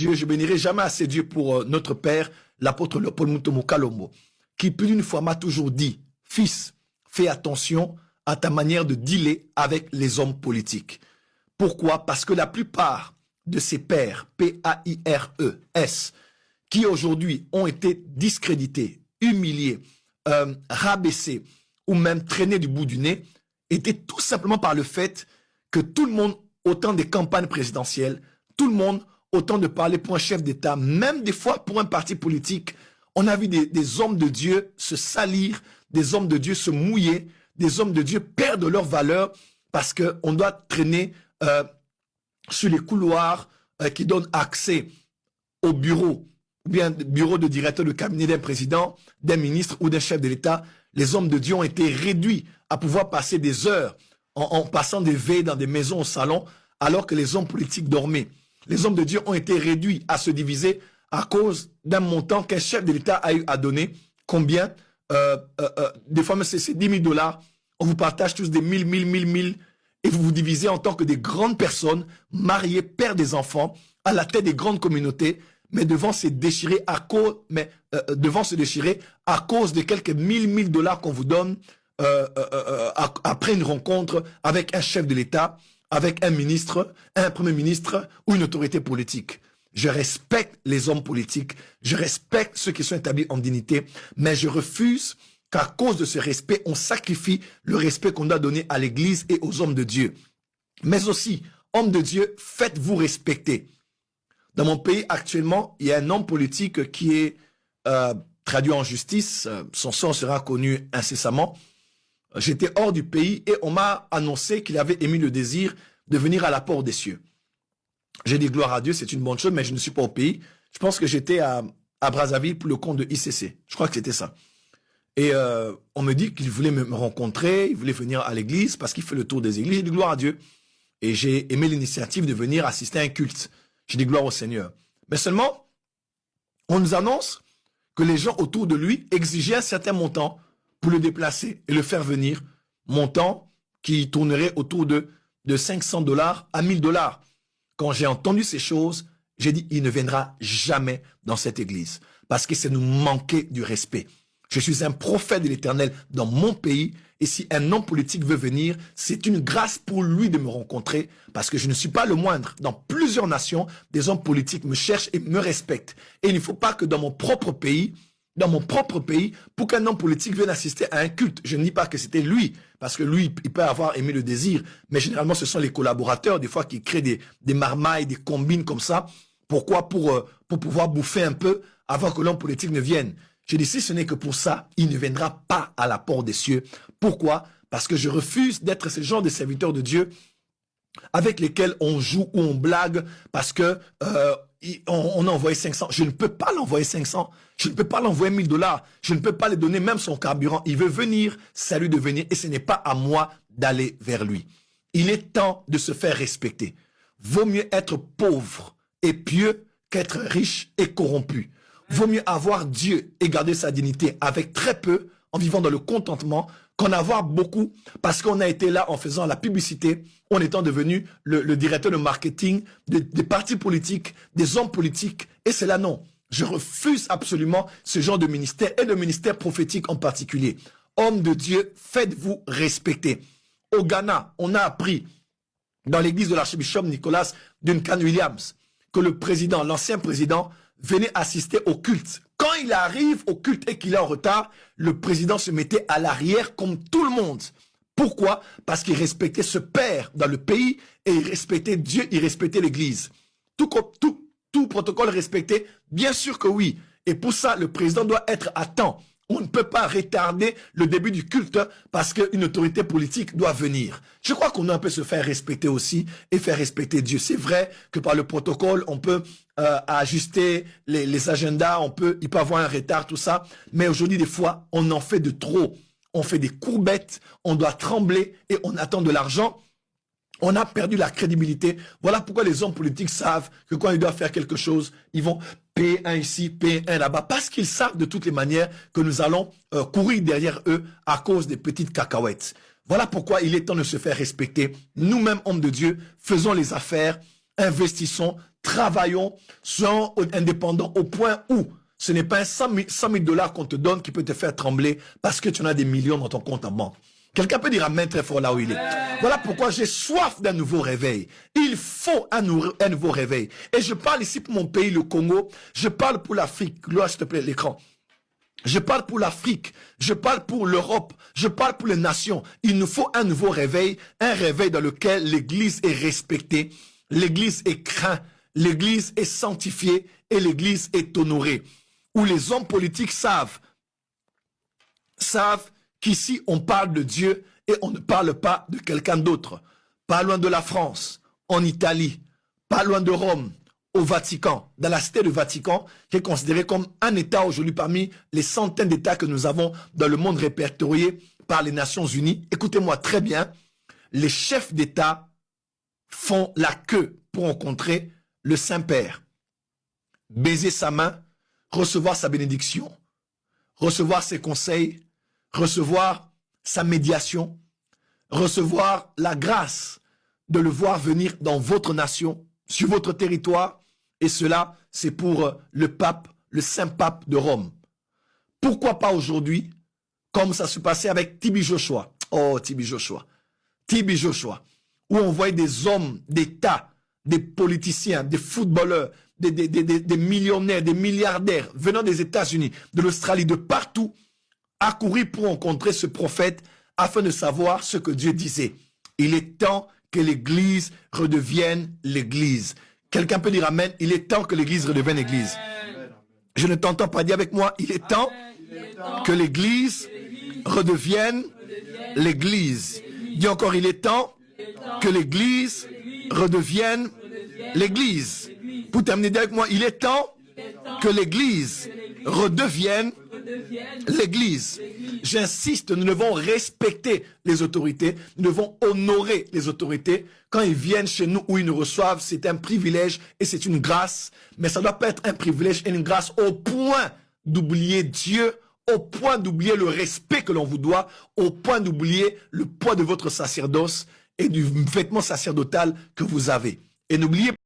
Dieu, je bénirai jamais assez Dieu pour notre Père, l'apôtre Léopold Mutombo Kalombo, qui plus d'une fois m'a toujours dit, fils, fais attention à ta manière de dealer avec les hommes politiques. Pourquoi? Parce que la plupart de ces pères, P-A-I-R-E-S, qui aujourd'hui ont été discrédités, humiliés, rabaissés ou même traînés du bout du nez, étaient tout simplement par le fait que tout le monde, au temps des campagnes présidentielles, tout le monde, au temps de parler pour un chef d'État, même des fois pour un parti politique, on a vu des hommes de Dieu se salir, des hommes de Dieu se mouiller, des hommes de Dieu perdre leur valeur parce qu'on doit traîner sur les couloirs qui donnent accès au bureau, ou bien bureau de directeur de cabinet d'un président, d'un ministre ou d'un chef de l'État. Les hommes de Dieu ont été réduits à pouvoir passer des heures en passant des veilles dans des maisons au salon, alors que les hommes politiques dormaient. Les hommes de Dieu ont été réduits à se diviser à cause d'un montant qu'un chef de l'État a eu à donner. Combien? Des fois, c'est 10 000 $. On vous partage tous des 1000, et vous vous divisez en tant que des grandes personnes, mariées, pères des enfants, à la tête des grandes communautés, mais devant se déchirer à cause, de quelques 1000 $ qu'on vous donne après une rencontre avec un chef de l'État, avec un ministre, un premier ministre ou une autorité politique. Je respecte les hommes politiques, je respecte ceux qui sont établis en dignité, mais je refuse qu'à cause de ce respect, on sacrifie le respect qu'on doit donner à l'Église et aux hommes de Dieu. Mais aussi, hommes de Dieu, faites-vous respecter. Dans mon pays, actuellement, il y a un homme politique qui est traduit en justice. Son sort sera connu incessamment. J'étais hors du pays et on m'a annoncé qu'il avait émis le désir de venir à la porte des cieux. J'ai dit gloire à Dieu, c'est une bonne chose, mais je ne suis pas au pays. Je pense que j'étais à Brazzaville pour le compte de ICC. Je crois que c'était ça. Et on me dit qu'il voulait me rencontrer, il voulait venir à l'église parce qu'il fait le tour des églises. J'ai dit gloire à Dieu. Et j'ai aimé l'initiative de venir assister à un culte. J'ai dit gloire au Seigneur. Mais seulement, on nous annonce que les gens autour de lui exigeaient un certain montant pour le déplacer et le faire venir. Montant qui tournerait autour de 500 $ à 1000 $. Quand j'ai entendu ces choses, j'ai dit, il ne viendra jamais dans cette église. Parce que c'est nous manquer du respect. Je suis un prophète de l'Éternel dans mon pays. Et si un homme politique veut venir, c'est une grâce pour lui de me rencontrer. Parce que je ne suis pas le moindre. Dans plusieurs nations, des hommes politiques me cherchent et me respectent. Et il ne faut pas que dans mon propre pays, pour qu'un homme politique vienne assister à un culte, je ne dis pas que c'était lui. Parce que lui, il peut avoir aimé le désir. Mais généralement, ce sont les collaborateurs, des fois, qui créent des marmailles, des combines comme ça. Pourquoi? Pour pouvoir bouffer un peu avant que l'homme politique ne vienne. Je dis, si ce n'est que pour ça, il ne viendra pas à la porte des cieux. Pourquoi? Parce que je refuse d'être ce genre de serviteur de Dieu avec lesquels on joue ou on blague parce que on a envoyé 500. Je ne peux pas l'envoyer 500. Je ne peux pas l'envoyer 1000 $. Je ne peux pas lui donner même son carburant. Il veut venir, c'est à lui de venir et ce n'est pas à moi d'aller vers lui. Il est temps de se faire respecter. Vaut mieux être pauvre et pieux qu'être riche et corrompu. Vaut mieux avoir Dieu et garder sa dignité avec très peu, en vivant dans le contentement, qu'en avoir beaucoup, parce qu'on a été là en faisant la publicité, en étant devenu le directeur de marketing des partis politiques, des hommes politiques, et c'est là non. Je refuse absolument ce genre de ministère, et le ministère prophétique en particulier. Hommes de Dieu, faites-vous respecter. Au Ghana, on a appris, dans l'église de l'archbishop Nicolas Duncan Williams, que le président, l'ancien président, venait assister au culte. Quand il arrive au culte et qu'il est en retard, le président se mettait à l'arrière comme tout le monde. Pourquoi? Parce qu'il respectait ce père dans le pays et il respectait Dieu, il respectait l'église. Tout protocole respecté? Bien sûr que oui. Et pour ça, le président doit être à temps. On ne peut pas retarder le début du culte parce qu'une autorité politique doit venir. Je crois qu'on doit un peu se faire respecter aussi et faire respecter Dieu. C'est vrai que par le protocole, on peut ajuster les agendas, il peut avoir un retard, tout ça. Mais aujourd'hui, des fois, on en fait de trop. On fait des courbettes, on doit trembler et on attend de l'argent. On a perdu la crédibilité. Voilà pourquoi les hommes politiques savent que quand ils doivent faire quelque chose, ils vont payer un ici, payer un là-bas. Parce qu'ils savent de toutes les manières que nous allons courir derrière eux à cause des petites cacahuètes. Voilà pourquoi il est temps de se faire respecter. Nous-mêmes, hommes de Dieu, faisons les affaires, investissons, travaillons, soyons indépendants au point où ce n'est pas un 100 000 dollars qu'on te donne qui peut te faire trembler parce que tu en as des millions dans ton compte en banque. Quelqu'un peut dire amen très fort là où il est. Voilà pourquoi j'ai soif d'un nouveau réveil. Il faut un nouveau réveil. Et je parle ici pour mon pays, le Congo. Je parle pour l'Afrique. Là, s'il te plaît, l'écran. Je parle pour l'Afrique, je parle pour l'Europe, je parle pour les nations. Il nous faut un nouveau réveil, un réveil dans lequel l'Église est respectée, l'Église est crainte, l'Église est sanctifiée et l'Église est honorée. Où les hommes politiques savent qu'ici on parle de Dieu et on ne parle pas de quelqu'un d'autre. Pas loin de la France, en Italie, pas loin de Rome, au Vatican, dans la cité du Vatican, qui est considérée comme un État aujourd'hui parmi les centaines d'États que nous avons dans le monde répertoriés par les Nations Unies. Écoutez-moi très bien, les chefs d'État font la queue pour rencontrer le Saint-Père, baiser sa main, recevoir sa bénédiction, recevoir ses conseils, recevoir sa médiation, recevoir la grâce de le voir venir dans votre nation, sur votre territoire. Et cela, c'est pour le pape, le Saint-Pape de Rome. Pourquoi pas aujourd'hui, comme ça se passait avec Tibi Joshua. Oh, Tibi Joshua. Tibi Joshua. Où on voyait des hommes d'État, des politiciens, des footballeurs, des millionnaires, des milliardaires venant des États-Unis, de l'Australie, de partout, accourir pour rencontrer ce prophète afin de savoir ce que Dieu disait. Il est temps que l'Église redevienne l'Église. Quelqu'un peut dire amen, il est temps que l'Église redevienne l'Église. Je ne t'entends pas dire avec moi, il est temps que l'Église redevienne l'Église. Dis encore, il est temps que l'Église redevienne l'Église. Pour terminer, dis avec moi, il est temps que l'Église redevienne l'Église. J'insiste, nous devons respecter les autorités, nous devons honorer les autorités. Quand ils viennent chez nous ou ils nous reçoivent, c'est un privilège et c'est une grâce. Mais ça ne doit pas être un privilège et une grâce au point d'oublier Dieu, au point d'oublier le respect que l'on vous doit, au point d'oublier le poids de votre sacerdoce et du vêtement sacerdotal que vous avez. Et n'oubliez pas